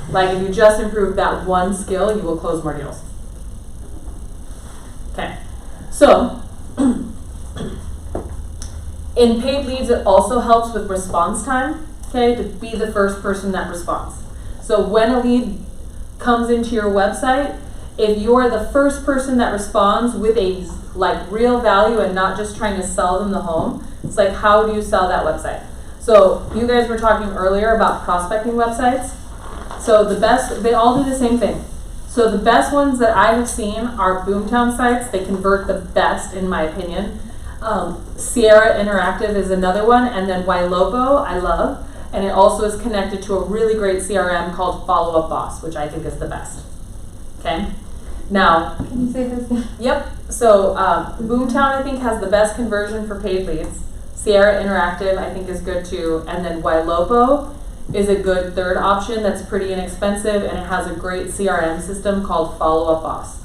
Like, if you just improve that one skill, you will close more deals. Okay. So, in paid leads, it also helps with response time, okay, to be the first person that responds. So when a lead comes into your website, if you're the first person that responds with a like real value and not just trying to sell them the home, it's like, how do you sell that website? So you guys were talking earlier about prospecting websites. So the best, they all do the same thing. So the best ones that I have seen are Boomtown sites. They convert the best, in my opinion. Sierra Interactive is another one, and then Ylopo I love, and it also is connected to a really great CRM called Follow Up Boss, which I think is the best. Okay, now Can you say this again? yep. So Boomtown I think has the best conversion for paid leads. Sierra Interactive I think is good too, and then Ylopo is a good third option that's pretty inexpensive, and it has a great CRM system called Follow Up Boss.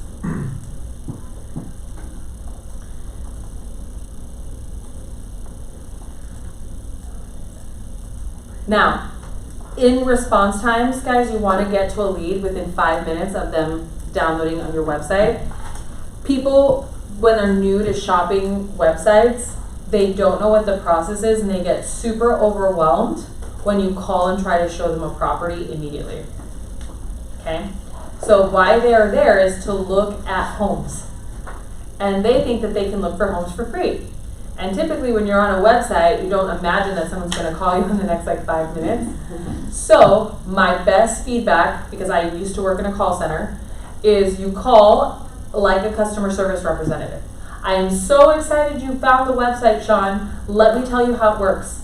Now, in response times, guys, you want to get to a lead within 5 minutes of them downloading on your website. People, when they're new to shopping websites, they don't know what the process is, and they get super overwhelmed when you call and try to show them a property immediately. Okay? So why they are there is to look at homes. And they think that they can look for homes for free. And typically when you're on a website, you don't imagine that someone's going to call you in the next like 5 minutes. So my best feedback, because I used to work in a call center, is you call like a customer service representative. I am so excited you found the website, Sean. Let me tell you how it works.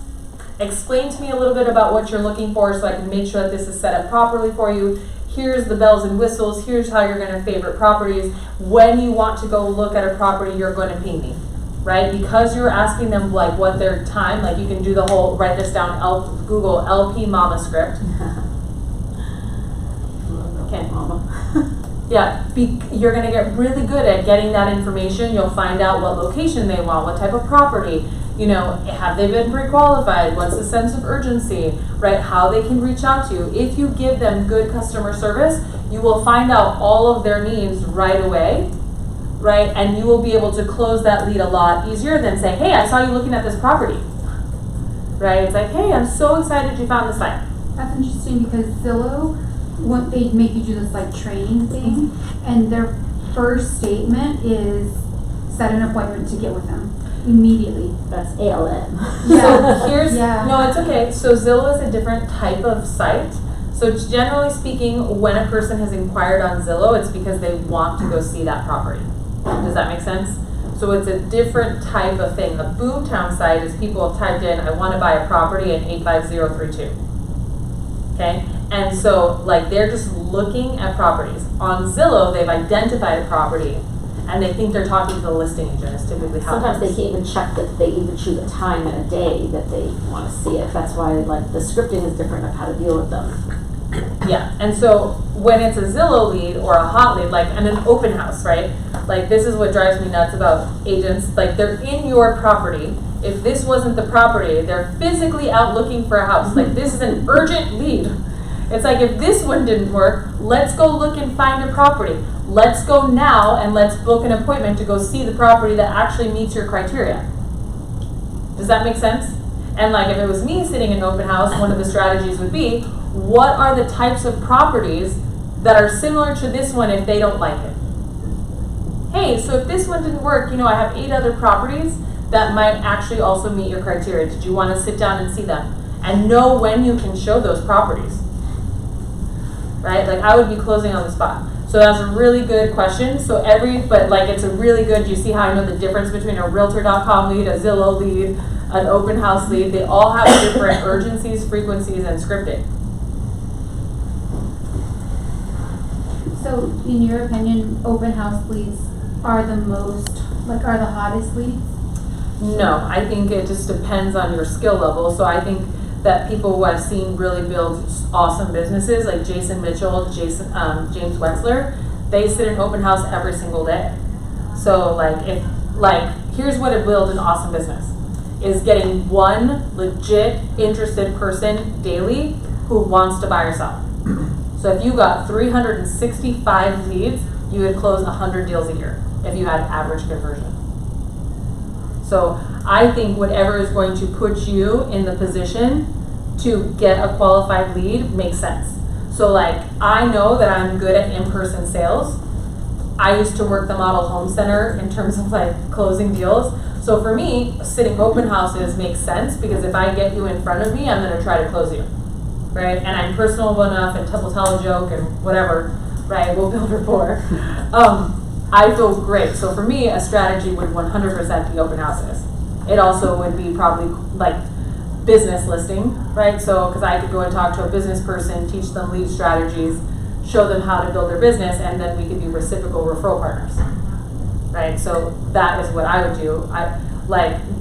explain to me a little bit about what you're looking for so I can make sure that this is set up properly for you. Here's the bells and whistles. Here's how you're going to favorite properties. When you want to go look at a property, you're going to ping me, right? Because you're asking them like what their time, like you can do the whole, write this down, Google LP Mama script. Okay. Yeah, you're going to get really good at getting that information. You'll find out what location they want, what type of property, you know, have they been pre-qualified, what's the sense of urgency, right, how they can reach out to you. If you give them good customer service, you will find out all of their needs right away, right, and you will be able to close that lead a lot easier than say, hey, I saw you looking at this property, right? It's like, hey, I'm so excited you found the site. That's interesting because Zillow, what they make you do this like training thing, and their first statement is set an appointment to get with them immediately. That's ALM. So here's, Yeah. no, it's okay. So Zillow is a different type of site. So generally speaking, when a person has inquired on Zillow, it's because they want to go see that property. Does that make sense? So it's a different type of thing. The Boomtown site is people have typed in, I want to buy a property in 85032. Okay? And so like they're just looking at properties. On Zillow, they've identified a property and they think they're talking to the listing agent is typically how Sometimes it they works. can't even check that they even choose a time and a day that they want to see it. That's why like the scripting is different of how to deal with them. Yeah, and so when it's a Zillow lead or a hot lead, like and an open house, right? Like this is what drives me nuts about agents. Like they're in your property. If this wasn't the property, they're physically out looking for a house. Like this is an urgent lead. It's like if this one didn't work, let's go look and find a property. Let's go now and let's book an appointment to go see the property that actually meets your criteria. Does that make sense? And like if it was me sitting in an open house, one of the strategies would be, what are the types of properties that are similar to this one if they don't like it? Hey, so if this one didn't work, you know, I have 8 other properties that might actually also meet your criteria. Did you want to sit down and see them? And know when you can show those properties. Right? Like I would be closing on the spot. So that's a really good question. So but like it's a really good, you see how I know the difference between a realtor.com lead, a Zillow lead, an open house lead. They all have different urgencies, frequencies, and scripting. So in your opinion, open house leads are the hottest leads? No, I think it just depends on your skill level. So I think that people who I've seen really build awesome businesses, like Jason Mitchell, James Wexler, they sit in open house every single day. So here's what it builds an awesome business, is getting one legit interested person daily who wants to buy or sell. So if you got 365 leads, you would close 100 deals a year if you had average conversion. So I think whatever is going to put you in the position to get a qualified lead makes sense. So like, I know that I'm good at in-person sales. I used to work the model home center in terms of like closing deals. So for me, sitting open houses makes sense because if I get you in front of me, I'm gonna try to close you, right? And I'm personable enough and we'll tell a joke and whatever, right? We'll build rapport. I feel great. So for me, a strategy would 100% be open houses. It also would be probably like business listing, right? So, because I could go and talk to a business person, teach them lead strategies, show them how to build their business, and then we could be reciprocal referral partners, right? So that is what I would do.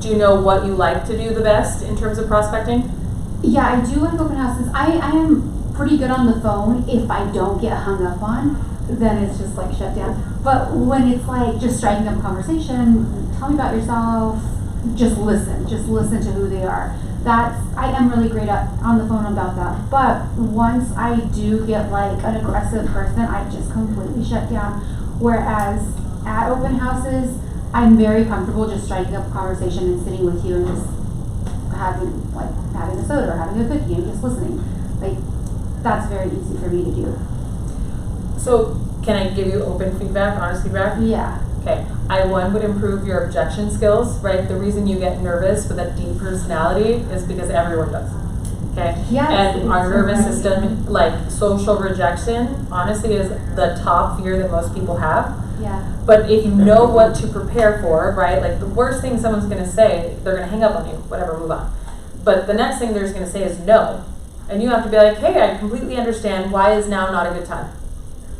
Do you know what you like to do the best in terms of prospecting? Yeah, I do like open houses. I am pretty good on the phone. If I don't get hung up on, then it's just like shut down. But when it's like just striking up a conversation, tell me about yourself, just listen to who they are. I am really great on the phone about that. But once I do get like an aggressive person, I just completely shut down. Whereas at open houses, I'm very comfortable just striking up a conversation and sitting with you and just having a soda or having a cookie and just listening. Like, that's very easy for me to do. So can I give you open feedback, honest feedback? Yeah. Okay, I would improve your objection skills, right? The reason you get nervous with a deep personality is because everyone does, okay? Yes, And our nervous system, like social rejection, honestly is the top fear that most people have. Yeah. But if you know what to prepare for, right? Like the worst thing someone's gonna say, they're gonna hang up on you, whatever, move on. but the next thing they're just gonna say is no. And you have to be like, hey, I completely understand, why is now not a good time?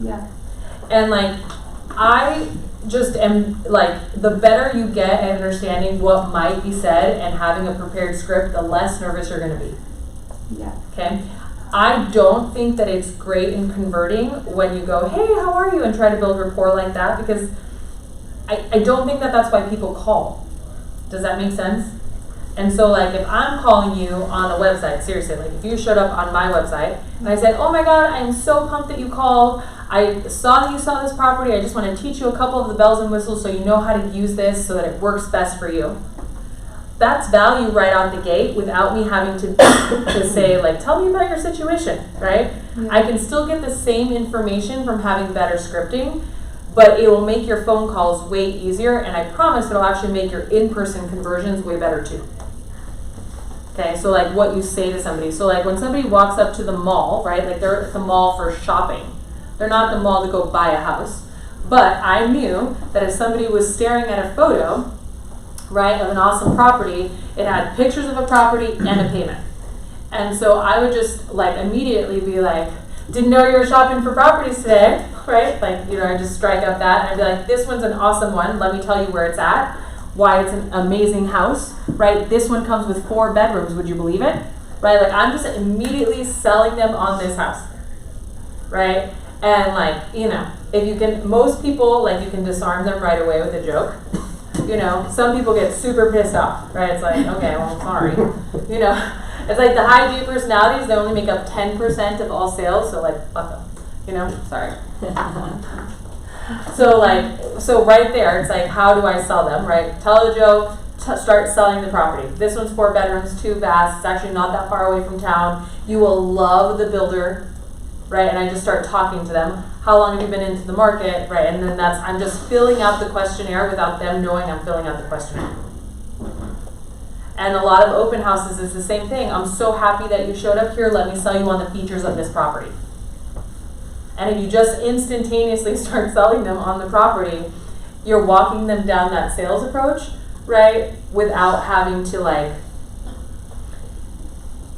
Yeah. And like, I just am like, the better you get at understanding what might be said and having a prepared script, the less nervous you're gonna be. Yeah. Okay? I don't think that it's great in converting when you go, hey, how are you? And try to build rapport like that, because I don't think that that's why people call. Does that make sense? And so like, if I'm calling you on a website, seriously, like if you showed up on my website and I said, oh my God, I'm so pumped that you called. I saw that you saw this property. I just want to teach you a couple of the bells and whistles so you know how to use this so that it works best for you. That's value right out the gate without me having to say like, tell me about your situation, right? Yeah. I can still get the same information from having better scripting, but it will make your phone calls way easier, and I promise it'll actually make your in-person conversions way better too. Okay, so like what you say to somebody. So like when somebody walks up to the mall, right, like they're at the mall for shopping. They're not at the mall to go buy a house. But I knew that if somebody was staring at a photo, right, of an awesome property, it had pictures of a property and a payment. And so I would just like immediately be like, didn't know you were shopping for properties today, right? Like, you know, I just strike up that and I'd be like, this one's an awesome one. Let me tell you where it's at, why it's an amazing house, right? This one comes with 4 bedrooms, would you believe it? Right, like I'm just immediately selling them on this house, right? And like, you know, if you can, most people, like you can disarm them right away with a joke. You know, some people get super pissed off, right? It's like, okay, well, sorry. You know, it's like the high D personalities, they only make up 10% of all sales, so like, fuck them. You know, sorry. So right there, it's like, how do I sell them, right? Tell the joke, start selling the property. This one's 4 bedrooms, 2 baths, it's actually not that far away from town. You will love the builder, right? And I just start talking to them. How long have you been into the market, right? And then I'm just filling out the questionnaire without them knowing I'm filling out the questionnaire. And a lot of open houses is the same thing. I'm so happy that you showed up here. Let me sell you on the features of this property. And if you just instantaneously start selling them on the property, you're walking them down that sales approach, right? Without having to like,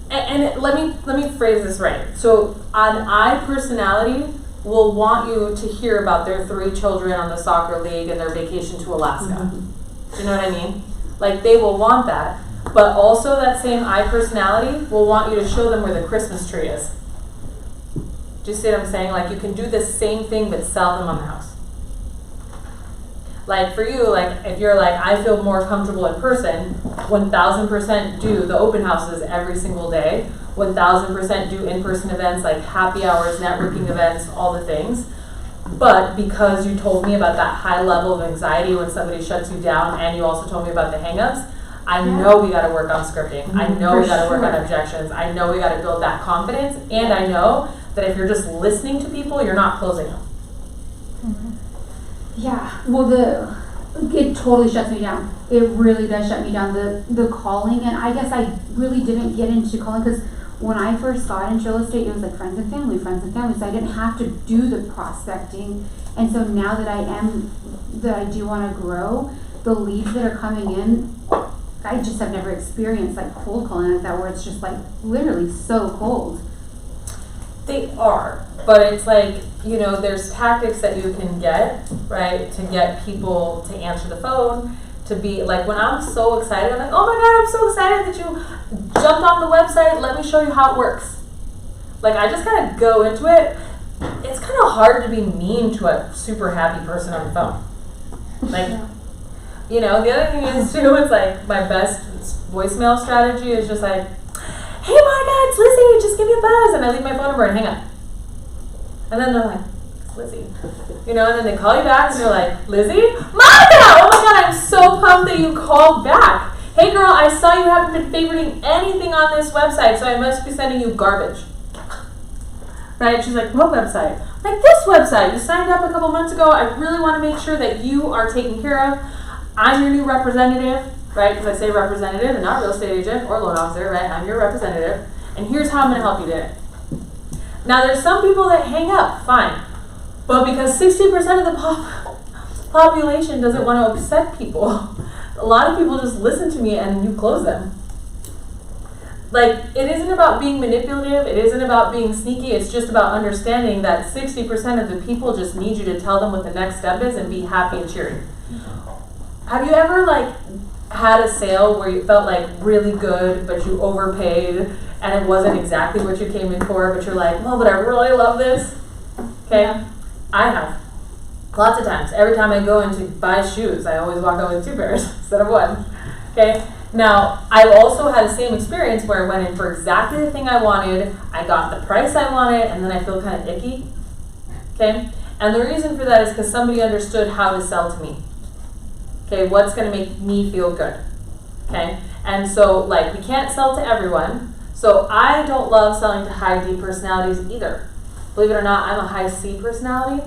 let me phrase this right. So an I personality will want you to hear about their 3 children on the soccer league and their vacation to Alaska. Mm-hmm. Do you know what I mean? Like they will want that, but also that same I personality will want you to show them where the Christmas tree is. Do you see what I'm saying? Like you can do the same thing but sell them on the house. Like for you, like if you're like, I feel more comfortable in person, 1000% do the open houses every single day, 1000% do in-person events like happy hours, networking events, all the things. But because you told me about that high level of anxiety when somebody shuts you down, and you also told me about the hangups, I know we got to work on scripting. I know we got to work on objections. I know we got to build that confidence, and I know that if you're just listening to people, you're not closing them. Mm-hmm. Yeah, well, it totally shuts me down. It really does shut me down, the calling. And I guess I really didn't get into calling because when I first got into real estate, it was like friends and family. So I didn't have to do the prospecting. And so now that I do want to grow, the leads that are coming in, I just have never experienced like cold calling like that, where it's just like literally so cold. They are, but it's like, you know, there's tactics that you can get, right, to get people to answer the phone, to be, like, when I'm so excited, I'm like, oh my God, I'm so excited that you jumped on the website, let me show you how it works. Like, I just kind of go into it. It's kind of hard to be mean to a super happy person on the phone. Like, you know, the other thing is, too, it's like, my best voicemail strategy is just like, hey Monica, it's Lizzy, just give me a buzz, and I leave my phone number and hang up. And then they're like, it's Lizzy. You know, and then they call you back and they're like, Lizzy? Monica! Oh my God, I'm so pumped that you called back. Hey girl, I saw you haven't been favoriting anything on this website, so I must be sending you garbage. Right? She's like, what website? I'm like, this website. You signed up a couple months ago. I really want to make sure that you are taken care of. I'm your new representative. Right, because I say representative and not real estate agent or loan officer, right? I'm your representative, and here's how I'm going to help you today. Now, there's some people that hang up, fine, but because 60% of the population doesn't want to upset people, a lot of people just listen to me and you close them. Like, it isn't about being manipulative, it isn't about being sneaky, it's just about understanding that 60% of the people just need you to tell them what the next step is and be happy and cheery. Have you ever, like, had a sale where you felt like really good, but you overpaid and it wasn't exactly what you came in for, but you're like, well, but I really love this? Okay, I have. Lots of times. Every time I go in to buy shoes, I always walk out with 2 pairs instead of 1. Okay, now I've also had the same experience where I went in for exactly the thing I wanted, I got the price I wanted, and then I feel kind of icky. Okay, and the reason for that is because somebody understood how to sell to me. Okay, what's going to make me feel good? Okay, and so like we can't sell to everyone. So I don't love selling to high D personalities either. Believe it or not, I'm a high C personality.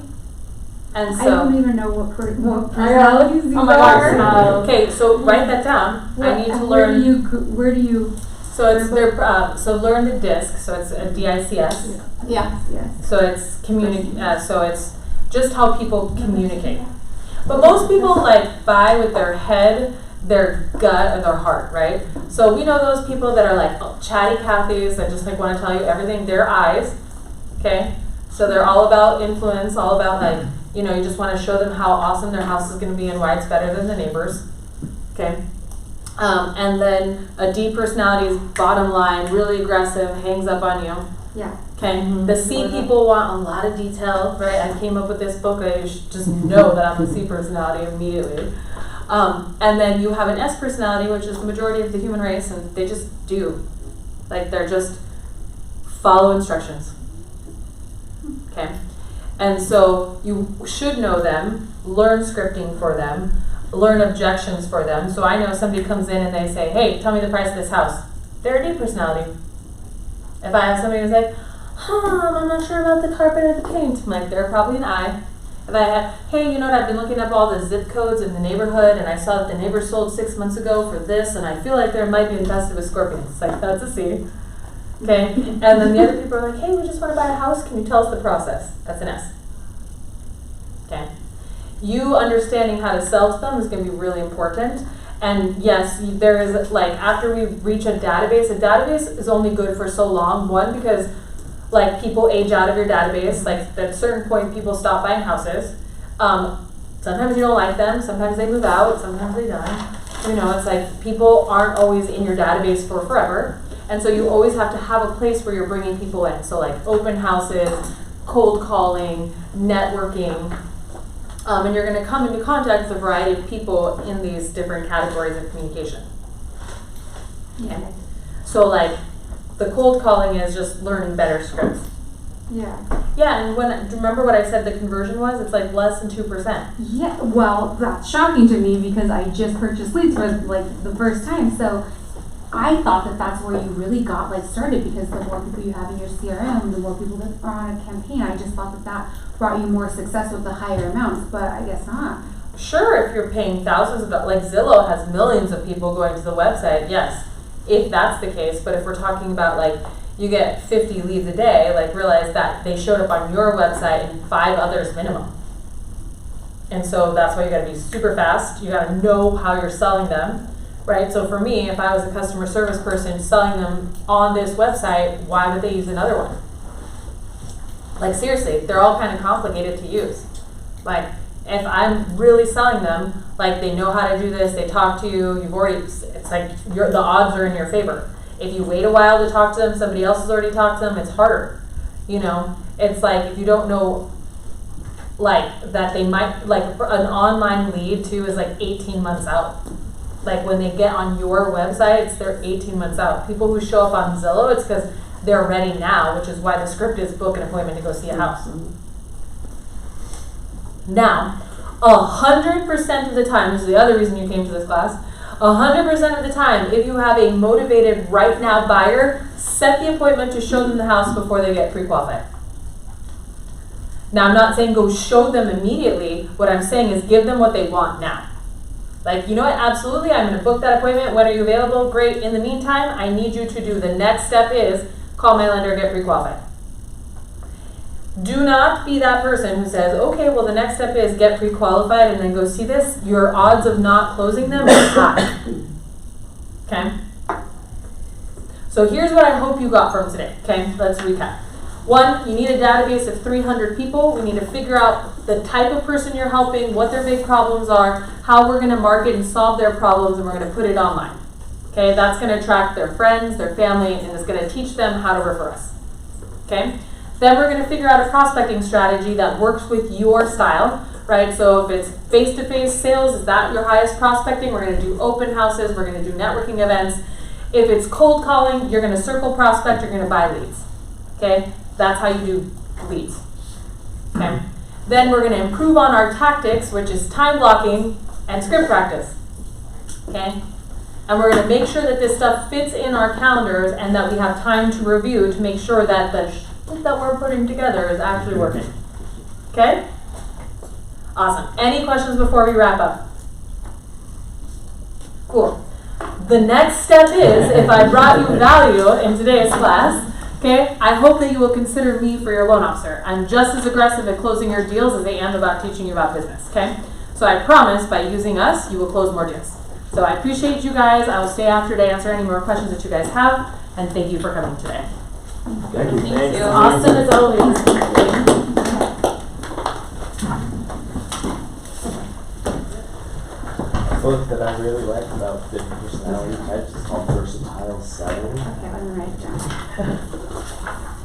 And so I don't even know what personalities these oh my are. gosh. Okay, so write that down. I need to learn. Where do you? So it's so learn the DISC. So it's a DICS. Yeah. Yes. So it's so it's just how people communicate. But most people like buy with their head, their gut, and their heart, right? So we know those people that are like chatty Cathys that just like want to tell you everything. Their eyes, okay? So they're all about influence, all about like, you know, you just want to show them how awesome their house is going to be and why it's better than the neighbors, okay? And then a D personality is bottom line, really aggressive, hangs up on you. Yeah. Okay, the C people want a lot of detail, right? I came up with this book, I should just know that I'm a C personality immediately. And then you have an S personality, which is the majority of the human race, and they just do. Like, they're just follow instructions. Okay, and so you should know them, learn scripting for them, learn objections for them. So I know somebody comes in and they say, hey, tell me the price of this house. They're a D personality. If I have somebody who's like, I'm not sure about the carpet or the paint, I'm like, they're probably an I. If I have, hey, you know what, I've been looking up all the zip codes in the neighborhood and I saw that the neighbor sold 6 months ago for this and I feel like there might be infested with scorpions. It's like, that's a C. Okay, and then the other people are like, hey, we just want to buy a house, can you tell us the process? That's an S. Okay, you understanding how to sell to them is going to be really important. And yes, there is, like, after we reach a database is only good for so long. One, because like people age out of your database, like at a certain point people stop buying houses. Sometimes you don't like them, sometimes they move out, sometimes they die. You know, it's like people aren't always in your database for forever. And so you always have to have a place where you're bringing people in. So like open houses, cold calling, networking. And you're going to come into contact with a variety of people in these different categories of communication. Okay. So like the cold calling is just learning better scripts. Yeah. Yeah, and do you remember what I said the conversion was? It's like less than 2%. Yeah. Well, that's shocking to me because I just purchased leads for like the first time. So I thought that that's where you really got like started because the more people you have in your CRM, the more people that are on a campaign. I just thought that brought you more success with the higher amounts, but I guess not. Sure, if you're paying thousands of dollars, like Zillow has millions of people going to the website, yes, if that's the case. But if we're talking about like you get 50 leads a day, like realize that they showed up on your website and 5 others minimum. And so that's why you gotta be super fast. You gotta know how you're selling them, right? So for me, if I was a customer service person selling them on this website, why would they use another one? Like seriously, they're all kind of complicated to use. Like if I'm really selling them, like they know how to do this, they talk to you, it's like the odds are in your favor. If you wait a while to talk to them, somebody else has already talked to them, it's harder. You know, it's like if you don't know like that they might, like an online lead too is like 18 months out. Like when they get on your website, they're 18 months out. People who show up on Zillow, it's because they're ready now, which is why the script is book an appointment to go see a house. Now, 100% of the time, this is the other reason you came to this class, 100% of the time, if you have a motivated right now buyer, set the appointment to show them the house before they get pre-qualified. Now, I'm not saying go show them immediately. What I'm saying is give them what they want now. Like, you know what, absolutely, I'm going to book that appointment. When are you available? Great. In the meantime, I need you to do the next step is call my lender, get pre-qualified. Do not be that person who says, okay, well, the next step is get pre-qualified and then go see this. Your odds of not closing them is high. Okay? So here's what I hope you got from today, okay? Let's recap. 1, you need a database of 300 people. We need to figure out the type of person you're helping, what their big problems are, how we're gonna market and solve their problems, and we're gonna put it online. Okay, that's gonna attract their friends, their family, and it's gonna teach them how to refer us. Okay? Then we're gonna figure out a prospecting strategy that works with your style, right? So if it's face-to-face sales, is that your highest prospecting? We're gonna do open houses, we're gonna do networking events. If it's cold calling, you're gonna circle prospect, you're gonna buy leads. Okay? That's how you do leads. Okay? Then we're gonna improve on our tactics, which is time blocking and script practice. Okay? And we're gonna make sure that this stuff fits in our calendars and that we have time to review to make sure that the shit that we're putting together is actually working. Okay? Awesome. Any questions before we wrap up? Cool. The next step is, if I brought you value in today's class, okay, I hope that you will consider me for your loan officer. I'm just as aggressive at closing your deals as I am about teaching you about business, okay? So I promise by using us, you will close more deals. So I appreciate you guys. I will stay after to answer any more questions that you guys have, and thank you for coming today. Thank you. Thanks. Austin, as always. Book that I really like about different personality types is called Versatile Selling. Okay, let me write it down.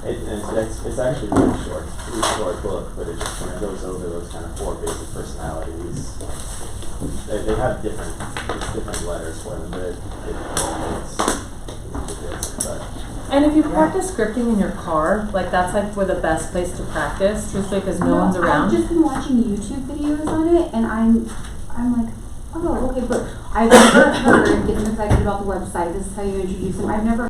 It's actually really short. It's a pretty short book, but it just kind of goes over those kind of 4 basic personalities. They have different letters for them, but And if you practice scripting in your car, like that's like where the best place to practice, truthfully, because no one's around. I've just been watching YouTube videos on it, and I'm like, oh, okay, but I've never heard, getting excited about the website, this is how you introduce them, I've never